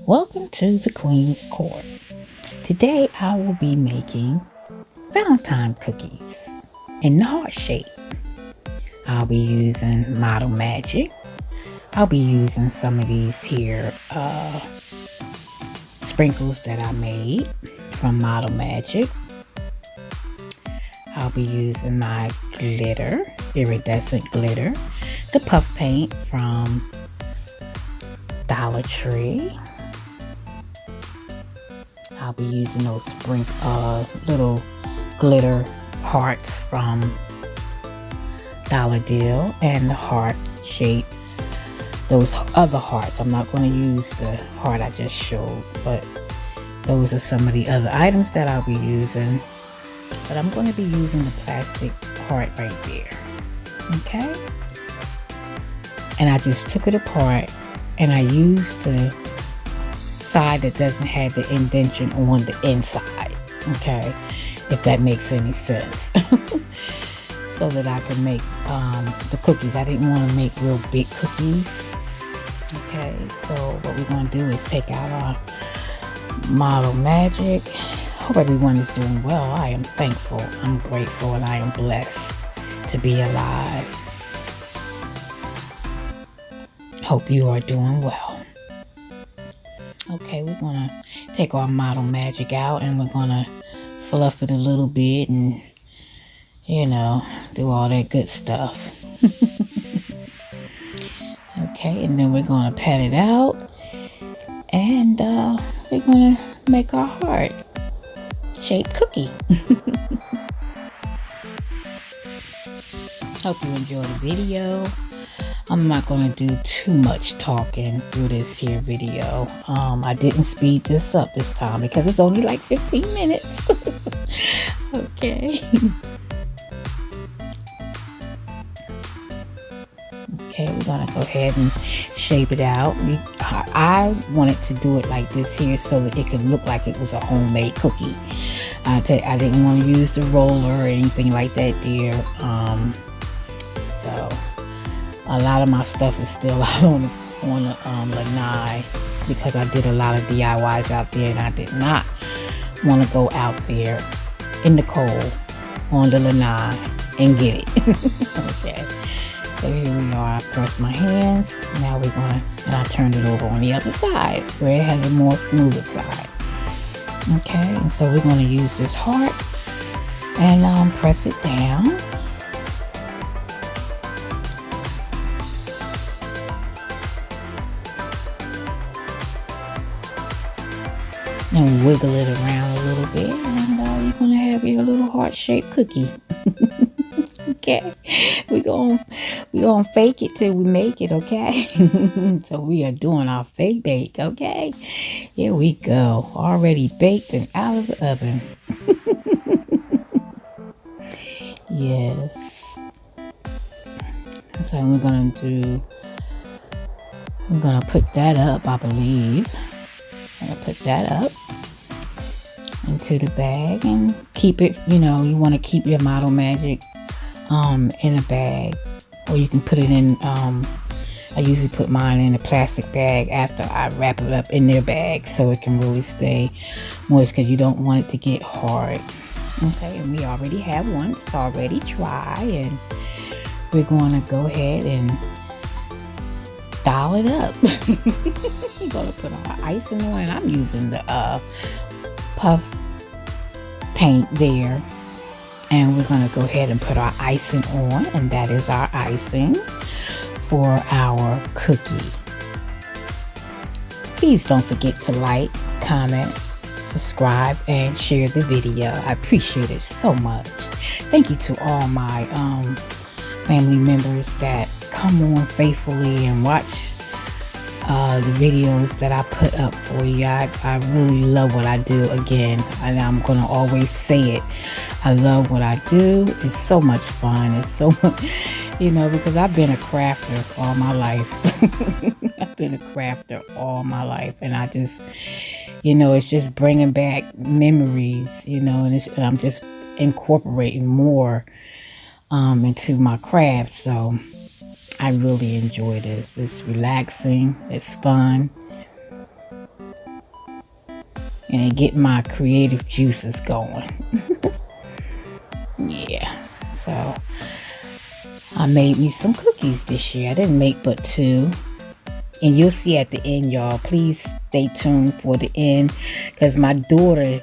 Welcome to the Queen's Court. Today I will be making Valentine cookies in the heart shape. I'll be using Model Magic. I'll be using some of these here sprinkles that I made from Model Magic. I'll be using my glitter, iridescent glitter, the puff paint from Dollar Tree. I'll be using those little glitter hearts from Dollar Deal and the heart shape. Those other hearts, I'm not going to use the heart I just showed, but those are some of the other items that I'll be using. But I'm going to be using the plastic heart right there. Okay? And I just took it apart and I used the side that doesn't have the indentation on the inside. Okay? If that makes any sense. So that I can make the cookies. I didn't want to make real big cookies. Okay, so what we're going to do is take out our Model Magic. Hope everyone is doing well. I am thankful, I'm grateful, and I am blessed to be alive. Hope you are doing well. Okay, we're going to take our Model Magic out and we're going to fluff it a little bit and, you know, do all that good stuff. Okay, and then we're going to pat it out and we're going to make our heart shaped cookie. Hope you enjoy the video. I'm not going to do too much talking through this here video. I didn't speed this up this time because it's only like 15 minutes. Okay. Okay, we're going to go ahead and shape it out. I wanted to do it like this here so that it could look like it was a homemade cookie. I didn't want to use the roller or anything like that there. So a lot of my stuff is still out on the lanai because I did a lot of DIYs out there and I did not want to go out there in the cold on the lanai and get it. Okay. So here we are, I press my hands, now we're gonna, and I turned it over on the other side, where it has a more smoother side. Okay, and so we're gonna use this heart, and press it down. And wiggle it around a little bit, and you're gonna have your little heart-shaped cookie. Okay, we're gonna fake it till we make it, okay? So we are doing our fake bake, okay? Here we go, already baked and out of the oven. Yes. So we're gonna put that up, I believe. I'm gonna put that up into the bag and keep it, you know, you want to keep your Model Magic in a bag, or you can put it in I usually put mine in a plastic bag after I wrap it up in their bag so it can really stay moist because you don't want it to get hard. Okay, and we already have one. It's already dry, and we're going to go ahead and doll it up. We're going to put our icing on, and I'm using the puff paint there. And we're going to go ahead and put our icing on, and that is our icing for our cookie. Please don't forget to like, comment, subscribe, and share the video. I appreciate it so much. Thank you to all my family members that come on faithfully and watch the videos that I put up for you. I really love what I do, again, and I'm going to always say it. I love what I do. It's so much fun. It's so much, you know, because I've been a crafter all my life. I've been a crafter all my life, and I just, you know, it's just bringing back memories, you know, and I'm just incorporating more into my craft. So I really enjoy this. It's relaxing. It's fun. and get my creative juices going. Yeah, so I made me some cookies this year. I didn't make but 2. And you'll see at the end, y'all. Please stay tuned for the end. Because my daughter,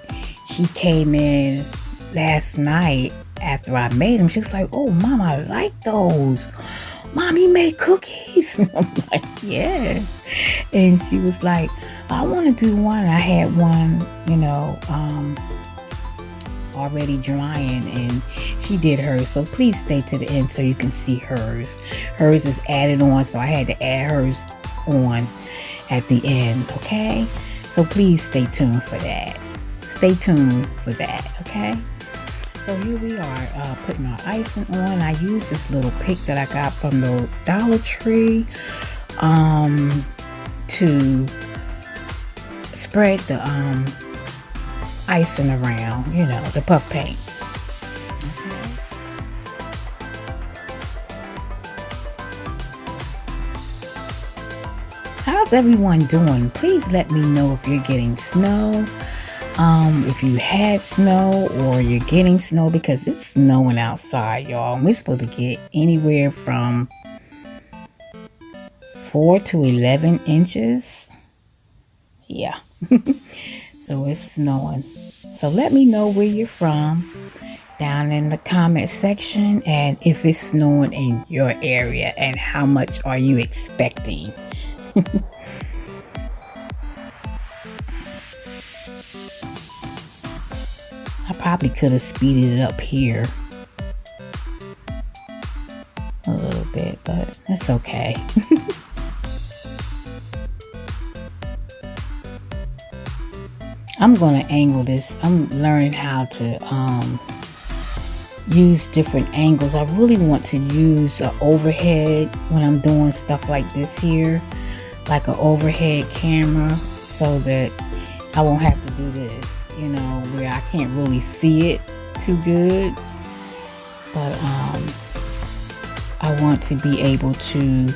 she came in last night after I made them. She was like, oh, Mom, I like those. Mom, you made cookies? And I'm like, yes. And she was like, I want to do one. I had one, already drying, and she did hers. So please stay to the end so you can see hers. Hers is added on, so I had to add hers on at the end. Okay, so please stay tuned for that. Okay, so here we are putting our icing on. I used this little pick that I got from the Dollar Tree to spread the icing around, the puff paint. Okay. How's everyone doing? Please let me know if you're getting snow, if you had snow or you're getting snow, because it's snowing outside, y'all. We're supposed to get anywhere from 4 to 11 inches. Yeah. So it's snowing. So let me know where you're from down in the comment section, and if it's snowing in your area and how much are you expecting. I probably could have speeded it up here a little bit, but that's okay. I'm going to angle this. I'm learning how to use different angles. I really want to use an overhead when I'm doing stuff like this here, like an overhead camera, so that I won't have to do this, where I can't really see it too good. But I want to be able to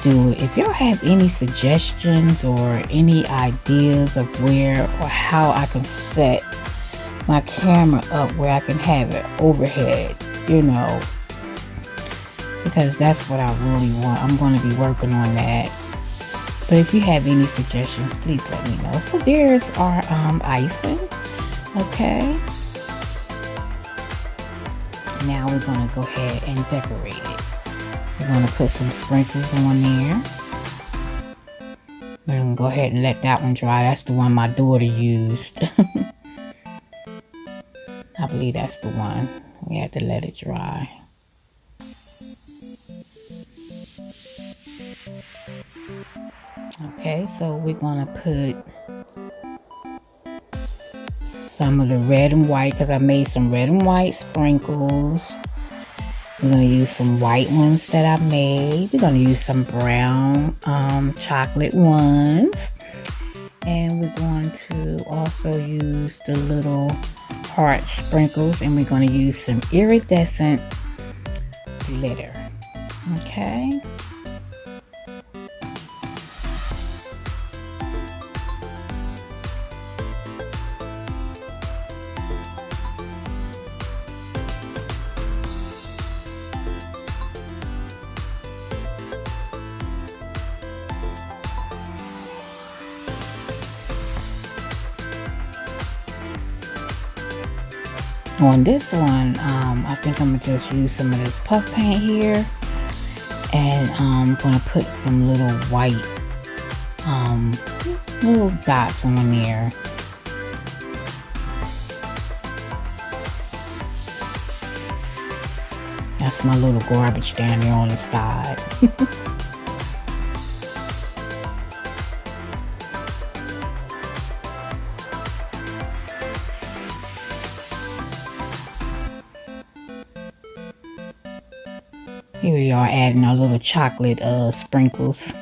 do it. If y'all have any suggestions or any ideas of where or how I can set my camera up where I can have it overhead, because that's what I really want. I'm going to be working on that. But if you have any suggestions, please let me know. So there's our icing. Okay. Now we're going to go ahead and decorate it. We're going to put some sprinkles on there. We're going to go ahead and let that one dry. That's the one my daughter used. I believe that's the one. We had to let it dry. Okay, so we're going to put some of the red and white, because I made some red and white sprinkles. We're going to use some white ones that I made. We're going to use some brown chocolate ones. And we're going to also use the little heart sprinkles. And we're going to use some iridescent glitter. Okay. On this one, I think I'm going to just use some of this puff paint here. And I'm going to put some little white little dots on there. That's my little garbage down there on the side. Here we are adding our little chocolate sprinkles.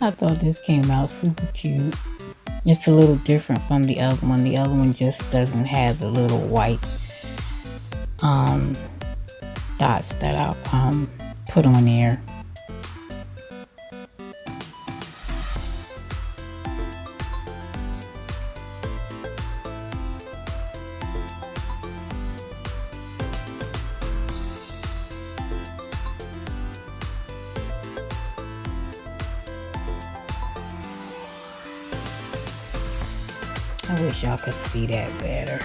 I thought this came out super cute. It's a little different from the other one. The other one just doesn't have the little white um, dots that I put on there. I wish y'all could see that better.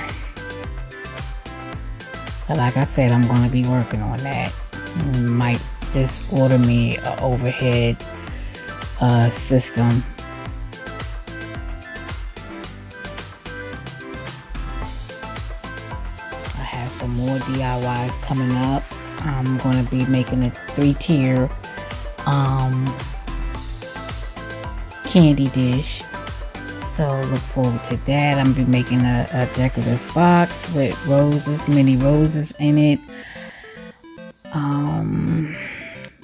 But like I said, I'm going to be working on that. Might just order me an overhead system. I have some more DIYs coming up. I'm going to be making a 3-tier candy dish. So look forward to that. I'm gonna be making a decorative box with roses, mini roses in it.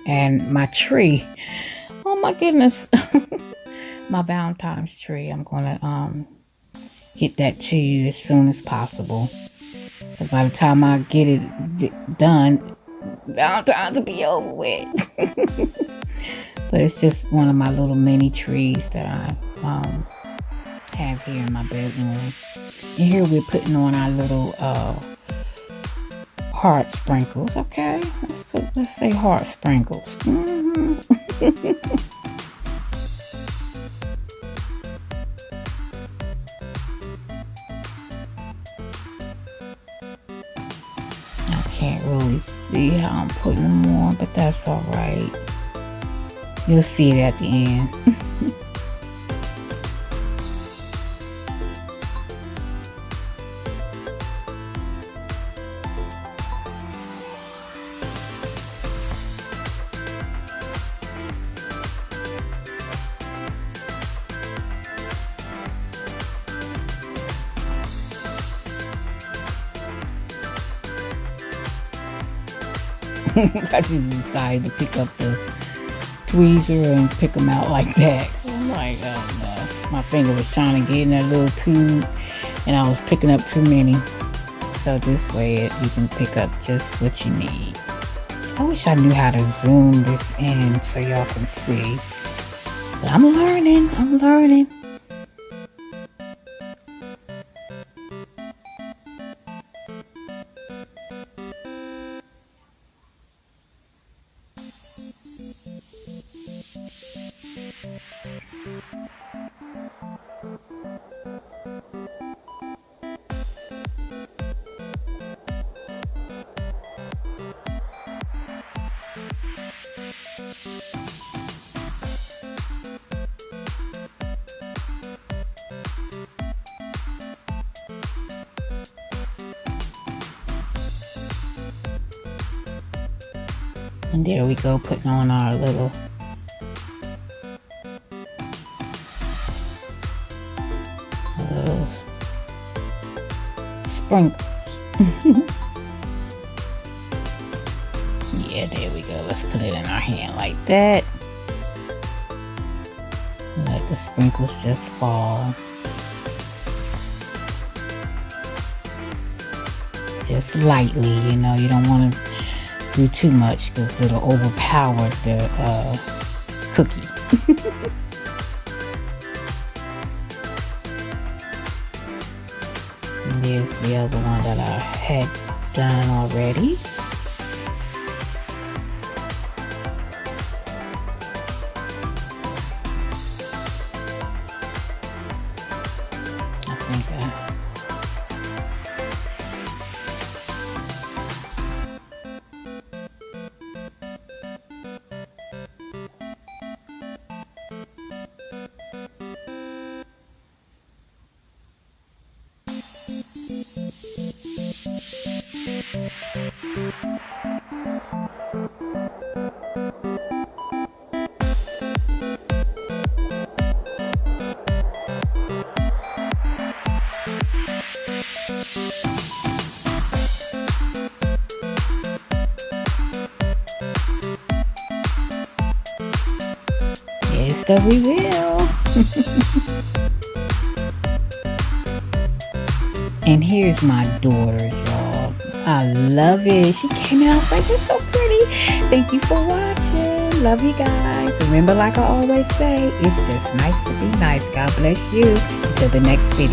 And my tree. Oh my goodness. My Valentine's tree. I'm gonna get that to you as soon as possible. So by the time I get it done, Valentine's will be over with. But it's just one of my little mini trees that I have here in my bedroom. And here we're putting on our little heart sprinkles. Okay, let's say heart sprinkles. I can't really see how I'm putting them on, but that's all right. You'll see it at the end. I just decided to pick up the tweezer and pick them out like that. I'm like, oh no. My finger was trying to get in that little tube and I was picking up too many. So this way you can pick up just what you need. I wish I knew how to zoom this in so y'all can see. But I'm learning. And there we go, putting on our little sprinkles. Yeah, there we go. Let's put it in our hand like that. Let the sprinkles just fall. Just lightly, you know, you don't want to do too much because it'll overpower the cookie. And there's the other one that I had done already. I think sister, we will. And here's my daughter, y'all. I love it. She came out like it's so pretty. Thank you for watching. Love you guys. Remember, like I always say, it's just nice to be nice. God bless you. Until the next video.